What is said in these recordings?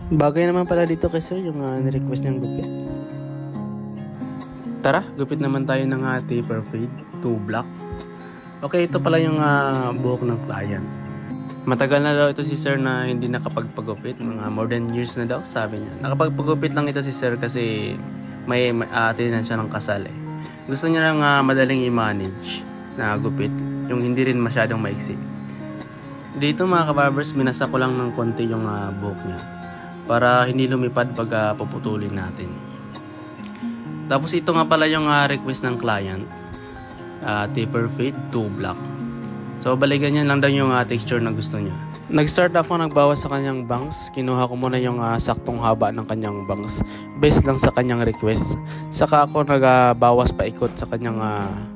Bagay naman pala dito kay sir yung ni-request niyang gupit. Tara, gupit naman tayo ng taper fade, 2 block. Okay, ito pala yung buhok ng client. Matagal na daw ito si sir na hindi nakapagpagupit, mga more than years na daw, sabi niya. Nakapagpagupit lang ito si sir kasi may atinan siya ng kasal eh. Gusto niya lang madaling i-manage na gupit, yung hindi rin masyadong maiksi. Dito mga kabarbers, minasa ko lang ng konti yung buhok niya para hindi lumipad pag puputulin natin. Tapos ito nga pala yung request ng client, taper fade 2 block. So balikan niya lang daw yung texture na gusto niya. Nag-start ako nagbawas sa kanyang bangs. Kinuha ko muna yung saktong haba ng kanyang bangs based lang sa kanyang request. Saka ako nagbawas paikot sa kanyang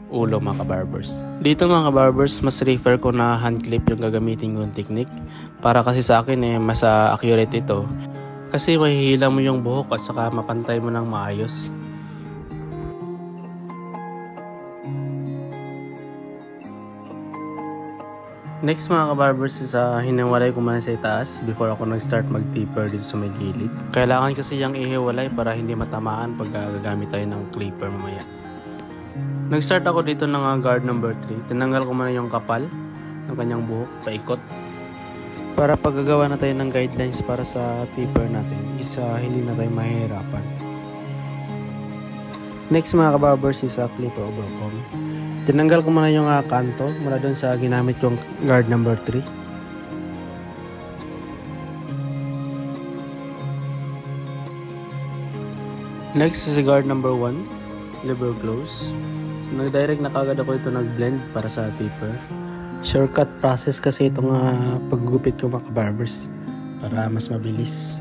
ulo mga kabarbers. Dito mga kabarbers, mas refer ko na hand clip yung gagamitin kong technique. Para kasi sa akin mas accurate ito. Kasi mahihila mo yung buhok at saka mapantay mo ng maayos. Next mga kabarbers is hinawalay ko muna sa itaas before ako nag-start mag-taper dito sa may gilid. Kailangan kasi yung ihiwalay para hindi matamaan pag gagamit tayo ng clipper mamaya. Nag-start ako dito ng guard number 3. Tinanggal ko muna yung kapal ng kanyang buhok, paikot. Para paggagawa na tayo ng guidelines para sa taper natin, hindi na tayo mahihirapan. Next mga kabarbers is clip over comb. Tinanggal ko muna yung kanto mula doon sa ginamit kong guard number 3. Next is guard number 1, liver close. Nag-direct na kagad ako ito nag-blend para sa taper. Shortcut process kasi itong paggupit ko mga kabarbers para mas mabilis.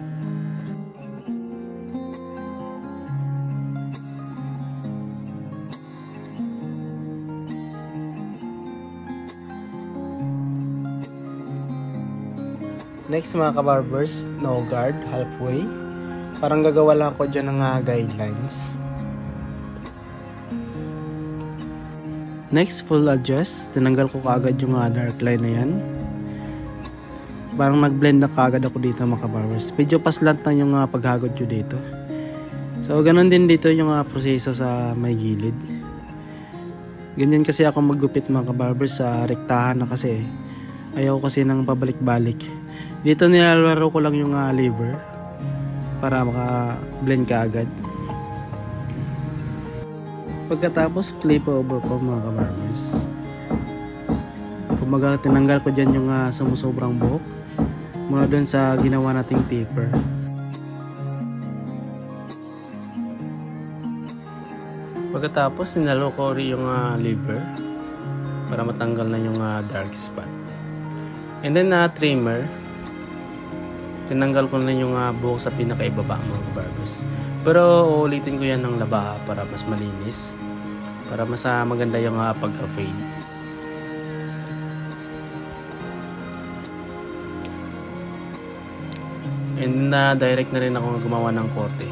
Next mga kabarbers, no guard, halfway. Parang gagawa lang ako dyan ng guidelines. Next, full adjust. Tinanggal ko kaagad yung dark line na yan. Parang nag-blend na kaagad ako dito mga kabarbers. Medyo paslant na yung paghagod ko dito. So, ganun din dito yung proseso sa may gilid. Ganyan kasi ako maggupit mga kabarbers sa rektahan na kasi. Ayaw kasi ng pabalik-balik. Dito nilalaro ko lang yung lever para maka-blend kaagad. Pagkatapos clip over ko mga kabarbers. Kumbaga tinanggal ko dyan yung sumusobrang buhok mula dun sa ginawa nating taper. Pagkatapos ninalo ko rin yung lever para matanggal na yung dark spot. And then trimmer, tinanggal ko na yung buhok sa pinakaibaba mga kabarbers. Pero uulitin ko yan ng labaha para mas malinis. Para mas maganda yung pagka-fade. And direct na rin ako gumawa ng korte.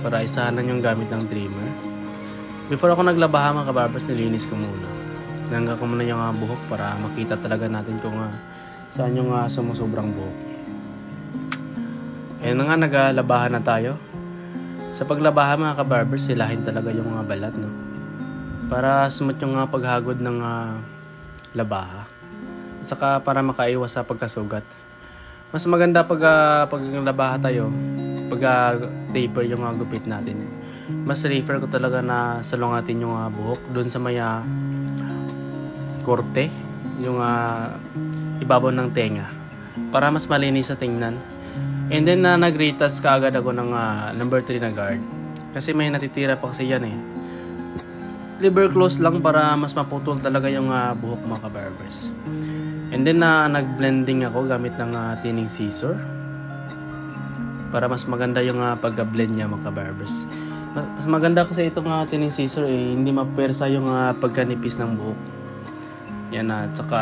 Para isahanan yung gamit ng trimmer. Before ako naglabaha mga kabarbers, nilinis ko muna. Tinanggal ko muna yung buhok para makita talaga natin kung saan yung sumusobrang buhok. Ayan na nga, naglabahan na tayo. Sa paglabahan mga kabarbers, silahin talaga yung balat, no? Para smooth yung paghagod ng labaha. At saka para makaiwas sa pagkasugat. Mas maganda pag labaha tayo, pag taper yung gupit natin. Mas refer ko talaga na salungatin yung buhok doon sa may korte, yung ibabaw ng tenga. Para mas malinis sa tingnan. And then nag-retouch kaagad ako ng number 3 na guard. Kasi may natitira pa kasi yan eh. Liver close lang para mas maputol talaga yung buhok mga kabarbers. And then nag-blending ako gamit ng thinning scissor. Para mas maganda yung pag-blend niya mga kabarbers. Mas maganda kasi itong thinning scissor eh. Hindi mapersa yung pagkanipis ng buhok. Yan at saka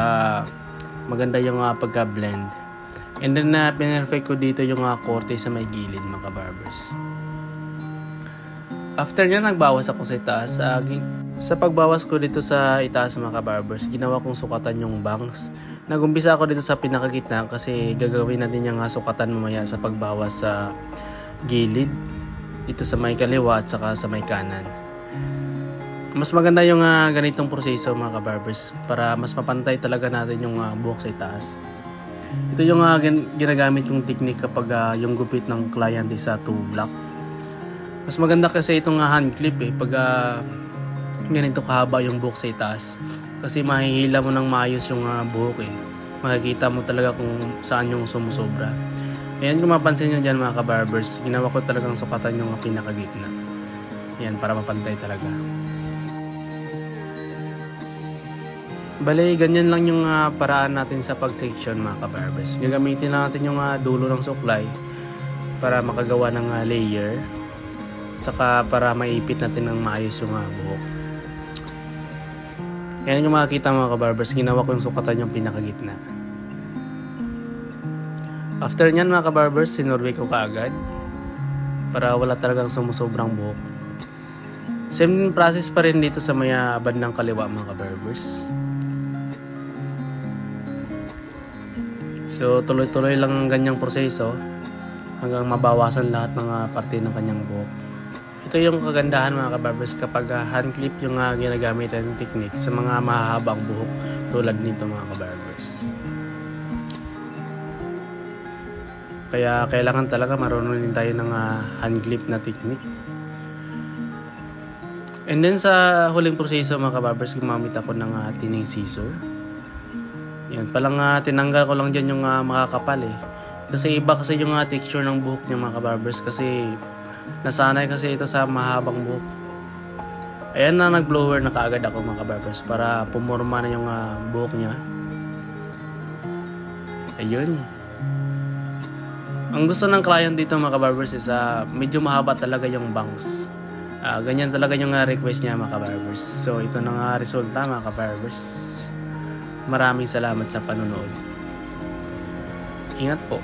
maganda yung pagka-blend. And then pinerfect ko dito yung korte sa may gilid mga kabarbers. After niya, nagbawas ako sa itaas. Sa pagbawas ko dito sa itaas mga kabarbers, ginawa kong sukatan yung bangs. Nagumpisa ako dito sa pinakagitna kasi gagawin natin yung sukatan mamaya sa pagbawas sa gilid. Dito sa may kaliwa at saka sa may kanan. Mas maganda yung ganitong proseso mga kabarbers para mas mapantay talaga natin yung buhok sa itaas. Ito yung ginagamit kong technique kapag yung gupit ng client is 2 block. Mas maganda kasi itong hand clip pag ganito kahaba yung buhok sa itaas. Kasi mahihila mo ng maayos yung buhok Makikita mo talaga kung saan yung sumusobra. Ayan, kung mapansin nyo dyan mga kabarbers, ginawa ko talagang sukatan yung pinakagitna. Ayan, para mapantay talaga. Bale, ganyan lang yung paraan natin sa pag-section mga kabarbers. Gagamitin lang natin yung dulo ng suklay para makagawa ng layer. At saka para maipit natin ng maayos yung buhok. Ayan yung makikita mga kabarbers, ginawa ko yung sukatan yung pinakagitna. After nyan mga kabarbers, sinurvey ko kaagad para wala talagang sumusobrang buhok. Same process pa rin dito sa may bandang kaliwa mga kabarbers. So tuloy-tuloy lang ang ganyang proseso hanggang mabawasan lahat ng parte ng kanyang buhok. Ito yung kagandahan mga kabarbers kapag hand clip yung ginagamit ng technique sa mga mahahabang buhok tulad nito mga kabarbers. Kaya kailangan talaga marunong din tayo ng hand clip na technique. And then sa huling proseso mga kabarbers, gumamit ako ng tining scissor. Yan, palang tinanggal ko lang dyan yung makakapal Kasi iba kasi yung texture ng buhok niya mga kabarbers kasi nasanay kasi ito sa mahabang buhok. Ayan na, nag-blower na kaagad ako mga kabarbers para pumorma na yung buhok niya. Ayun. Ang gusto ng client dito mga kabarbers is medyo mahaba talaga yung bangs. Ganyan talaga yung request niya mga kabarbers. So ito na nga resulta mga kabarbers. Maraming salamat sa panonood. Ingat po.